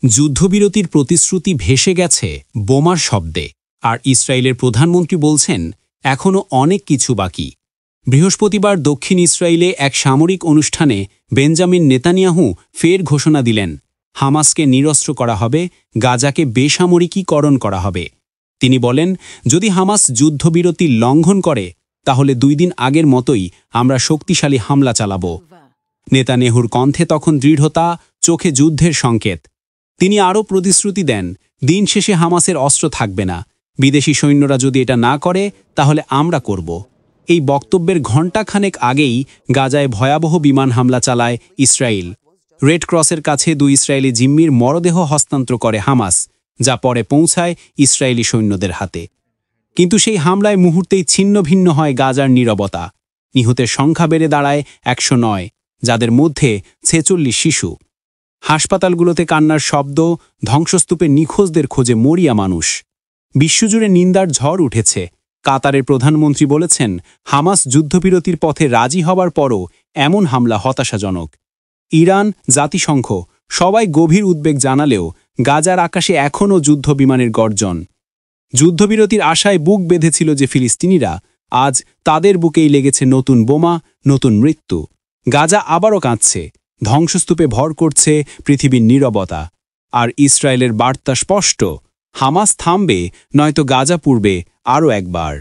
যুদ্ধবিরতির প্রতিশ্রুতি ভেসে গেছে বোমার শব্দে, আর ইসরায়েলের প্রধানমন্ত্রী বলছেন এখনও অনেক কিছু বাকি। বৃহস্পতিবার দক্ষিণ ইসরায়েলে এক সামরিক অনুষ্ঠানে বেঞ্জামিন নেতানিয়াহু ফের ঘোষণা দিলেন, হামাসকে নিরস্ত্র করা হবে, গাজাকে বেসামরিকীকরণ করা হবে। তিনি বলেন, যদি হামাস যুদ্ধবিরতি লঙ্ঘন করে তাহলে 2 দিন আগের মতোই আমরা শক্তিশালী হামলা চালাব। নেতানিয়াহুর কণ্ঠে তখন দৃঢ়তা, চোখে যুদ্ধের সংকেত। তিনি আরও প্রতিশ্রুতি দেন, দিন শেষে হামাসের অস্ত্র থাকবে না, বিদেশি সৈন্যরা যদি এটা না করে তাহলে আমরা করব। এই বক্তব্যের ঘণ্টাখানেক আগেই গাজায় ভয়াবহ বিমান হামলা চালায় ইসরায়েল। রেড ক্রসের কাছে 2 ইসরায়েলি জিম্মির মরদেহ হস্তান্তর করে হামাস, যা পরে পৌঁছায় ইসরায়েলি সৈন্যদের হাতে। কিন্তু সেই হামলায় মুহূর্তেই ছিন্ন ভিন্ন হয় গাজার নীরবতা। নিহতের সংখ্যা বেড়ে দাঁড়ায় 109, যাদের মধ্যে 46 শিশু। হাসপাতালগুলোতে কান্নার শব্দ, ধ্বংসস্তূপে নিখোঁজদের খোঁজে মরিয়া মানুষ। বিশ্বজুড়ে নিন্দার ঝড় উঠেছে। কাতারের প্রধানমন্ত্রী বলেছেন, হামাস যুদ্ধবিরতির পথে রাজি হবার পরও এমন হামলা হতাশাজনক। ইরান, জাতিসংঘ সবাই গভীর উদ্বেগ জানালেও গাজার আকাশে এখনও যুদ্ধবিমানের গর্জন। যুদ্ধবিরতির আশায় বুক বেঁধেছিল যে ফিলিস্তিনিরা, আজ তাদের বুকেই লেগেছে নতুন বোমা, নতুন মৃত্যু। গাজা আবারও কাঁদছে, ধ্বংসস্তূপে ভর করছে পৃথিবীর নীরবতা। আর ইসরায়েলের বার্তা স্পষ্ট, হামাস থামবে, নয়তো গাজা পুড়বে আরও একবার।